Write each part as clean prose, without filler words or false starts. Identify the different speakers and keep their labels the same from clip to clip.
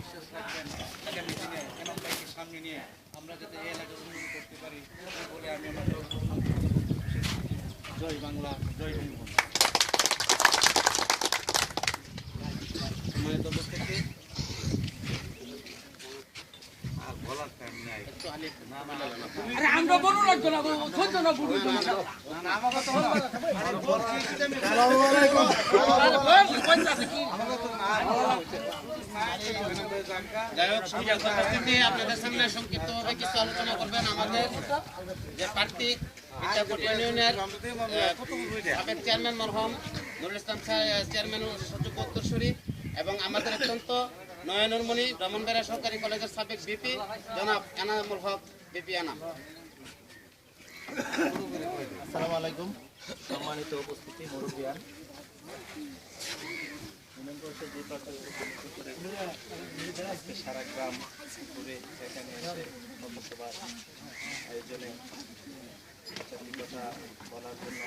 Speaker 1: বিশ্বাস রাখবেন আগামী দিনে এনাম ভাইকে সামনে নিয়ে আমরা যাতে এই এলাকার উন্নতি করতে পারি বলে আমি আমার জয় বাংলা জয় বঙ্গবন্ধু। সম্মানিত উপস্থিতি, বলার টাইম নাই, একটু আলী
Speaker 2: আমরা বড় লাগতো না সহ্য না বুড়ো
Speaker 1: যাই হোক, সম্মানিত উপস্থিতি, আপনাদের সামনে সংক্ষিপ্তভাবে কিছু আলোচনা করবেন আমাদের যে প্রার্থী ইটাপুর ইউনিয়নের সাবেক চেয়ারম্যান মরহুম নুরুল ইসলাম চেয়ারম্যান সুযোগ্য উত্তরসূরি এবং আমাদের অত্যন্ত নয়নমণি ব্রাহ্মণবাড়িয়া সরকারি কলেজের সাবেক ভিপি জনাব এনামুল হক ভিপি এনাম।
Speaker 3: আসসালামু আলাইকুম। সম্মানিত উপস্থিতি, মুরব্বিয়ান, ইউনিয়ন পরিষদ যে সারা গ্রাম ঘুরে এখানে এসে পথসভা আয়োজনে কথা বলার জন্য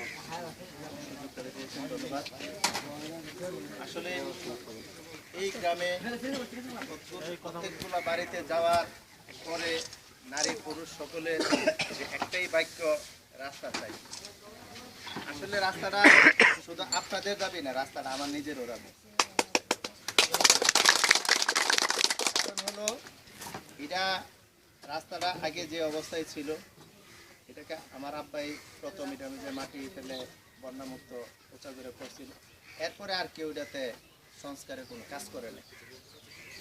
Speaker 3: সুযোগ করে দিয়েছেন, ধন্যবাদ। আসলে এই গ্রামে প্রত্যেকগুলো বাড়িতে যাওয়ার পরে নারী পুরুষ সকলের একটাই বাক্য, রাস্তা চাই। আসলে রাস্তাটা শুধু আপনাদের দাবি না, রাস্তাটা আমার নিজেরও দাবি। কারণ হলো এটা রাস্তাটা আগে যে অবস্থায় ছিল, এটাকে আমার আব্বাই প্রথম এটা যে মাটি ফেলে বন্যামুক্ত উঁচা করে করছিল, এরপরে আর কেউ এটাতে সংস্কারের কোনো কাজ করে না,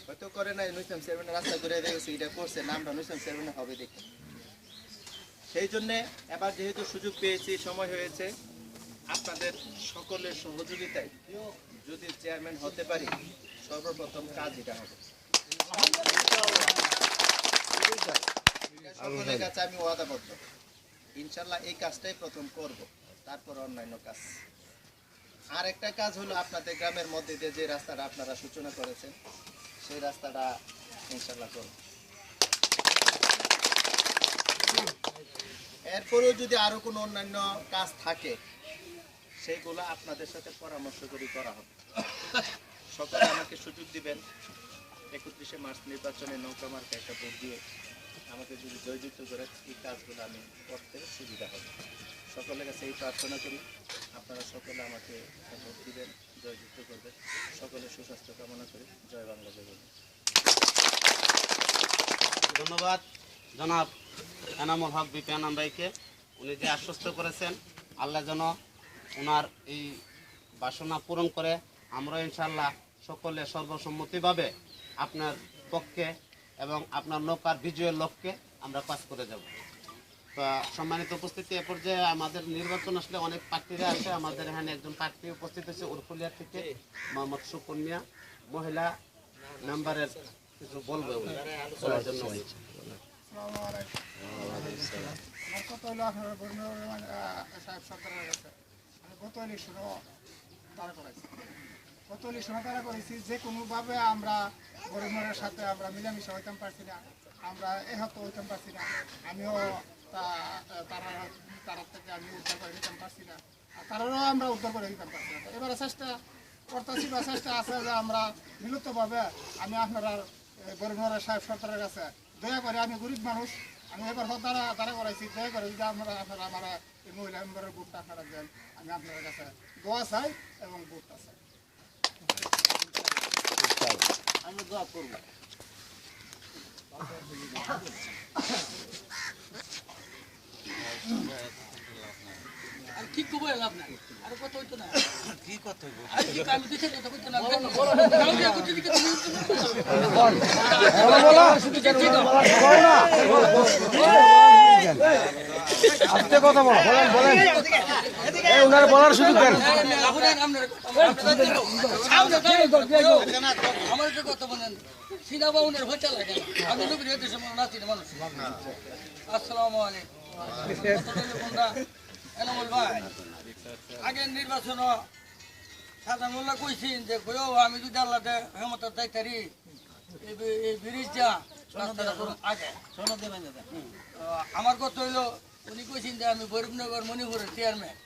Speaker 3: হয়তো করে নাই। নুইসলাম চেয়ারম্যানের রাস্তা করে দেখেছি, এটা করছে, নামটা নুইসলাম চেয়ারম্যানের হবে দেখে। সেই জন্যে এবার যেহেতু সুযোগ পেয়েছি, সময় হয়েছে, আপনাদের সকলের সহযোগিতায় যদি চেয়ারম্যান হতে পারি, সর্বপ্রথম কাজ এটা হবে। সকলের কাছে আমি ওয়াদাবদ্ধ, ইনশাল্লাহ এই কাজটাই প্রথম করব, তারপর অন্যান্য কাজ। আর একটা কাজ হলো আপনাদের গ্রামের মধ্যে দিয়ে যে রাস্তাটা আপনারা সূচনা করেছেন, সেই রাস্তাটা ইনশাল্লাহ করব। এরপরেও যদি আরো কোনো অন্যান্য কাজ থাকে, সেইগুলো আপনাদের সাথে পরামর্শ করে করা হবে। সকলে আমাকে সুযোগ দিবেন, 31শে মার্চ নির্বাচনে নৌকা মার্কা একটা ভোট দিয়ে আমাকে যদি জয়যুক্ত করে, এই কাজগুলো আমি করতে সুবিধা হবে। সকলের কাছে এই প্রার্থনা করি, আপনারা সকলে আমাকে ভোট দিবেন, জয়যুক্ত করবেন। সকলের সুস্বাস্থ্য কামনা করি। জয় বাংলা, জয় বঙ্গবন্ধু।
Speaker 1: ধন্যবাদ জনাব এনামুল হক ভিপি এনাম ভাইকে। উনি যে আশ্বস্ত করেছেন, আল্লাহ যেন ওনার এই বাসনা পূরণ করে। আমরা ইনশাল্লাহ সকলে সর্বসম্মতিভাবে আপনার পক্ষে এবং আপনার নৌকার বিজয়ের লক্ষ্যে আমরা কাজ করে যাব। তো সম্মানিত উপস্থিতি, এ পর্যায়ে আমাদের নির্বাচন আসলে অনেক প্রার্থীরা আছে। আমাদের এখানে একজন প্রার্থী উপস্থিত হয়েছে উরফুলিয়া থেকে, মোহাম্মদ সুকন্যা, মহিলা মেম্বারের কিছু বলবে বলার জন্য।
Speaker 2: আমার কথা হলো আপনার সাহেব সরকারের কাছে আমি গত ইলেকশনও তারা করেছি, যে কোনোভাবে আমরা গরিবের সাথে আমরা মিলামিশা হইতাম পারছি না, আমরা এহত হইতাম পারছি না, আমিও তারা থেকে আমি উদ্ধার করে দিতাম পারছি না, আর তারাও আমরা উদ্ধার করে দিতাম পারছি না। এবারে চেষ্টা করতেছি বা চেষ্টা আছে যে আমরা বিলুপ্তভাবে আমি আপনারা গরিবের সাহেব সরকারের কাছে দয়া করে, আমি গরিব মানুষ, আমি এবার তারা করাইছি, দয়া করে যদি আপনারা আমার এই মহিলা মেম্বারের ভোটটা আপনারা দেন, আমি আপনাদের কাছে দোয়া চাই এবং ভোটটা চাই।
Speaker 1: আমরা দোয়া করব।
Speaker 2: আর কি কব লাভ নাই, আর কত হইতো না,
Speaker 1: কি কথা
Speaker 2: আর কি আমি দেখে কথা কইতো না,
Speaker 4: আস্তে কথা বলো, বলেন এই ওনার বলার সুযোগ দেন।
Speaker 2: আমার তো কথা বলেন সিনেমা উনার হইতে লাগে, আমি নবীর হইতে সময় নাচি মানুষ। আসসালামু আলাইকুম। এনামুল ভাই, আগের নির্বাচন সাদা মোল্লা কইছেন যে আমি যদি আল্লাহতে হেমতার দায়িত্বারি এই ব্রিজটা আগে আমার কথা হইলো, উনি কইছেন যে আমি ভৈরবনগর মণিপুরের চেয়ারম্যান।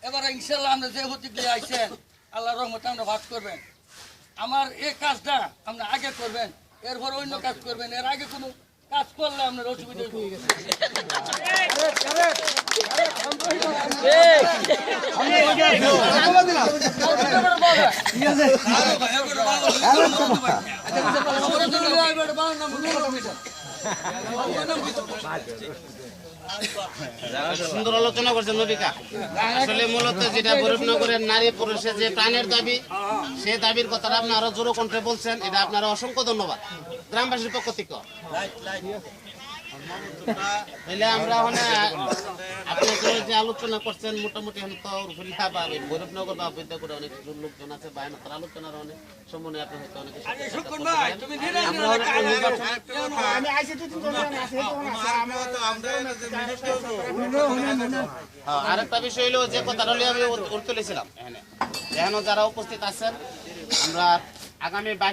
Speaker 2: এবার ইনশাল্লাহ আমরা যে প্রতিক্রিয়া আইছেন, আল্লাহ রহমতে আমরা ভাগ করবেন। আমার এই কাজটা আপনি আগে করবেন,
Speaker 5: এরপর অন্য কাজ করবেন, এর আগে কোনো কাজ করলে আপনার অসুবিধা হয়ে গেছে।
Speaker 1: সুন্দর আলোচনা করছেন নবিকা। আসলে মূলত যেটা বরুণনগরের নারী পুরুষের যে প্রাণের দাবি, সেই দাবির কথাটা আপনি আরো জোর কণ্ঠে বলছেন, এটা আপনারা অসংখ্য ধন্যবাদ গ্রামবাসীর পক্ষ থেকে। তাহলে আমরা আপনাকে যে আলোচনা করছেন মোটামুটি বৈরবনগর বা বৈদ্যপুরে অনেক লোকজন আছে, বায়নতার আলোচনার অনেক সম্বন্ধে আপনি হয়তো অনেকে আরেকটা বিষয় হলো যে কথাটা আমি তুলেছিলাম, এখানে যারা উপস্থিত আছেন, আমরা আগামী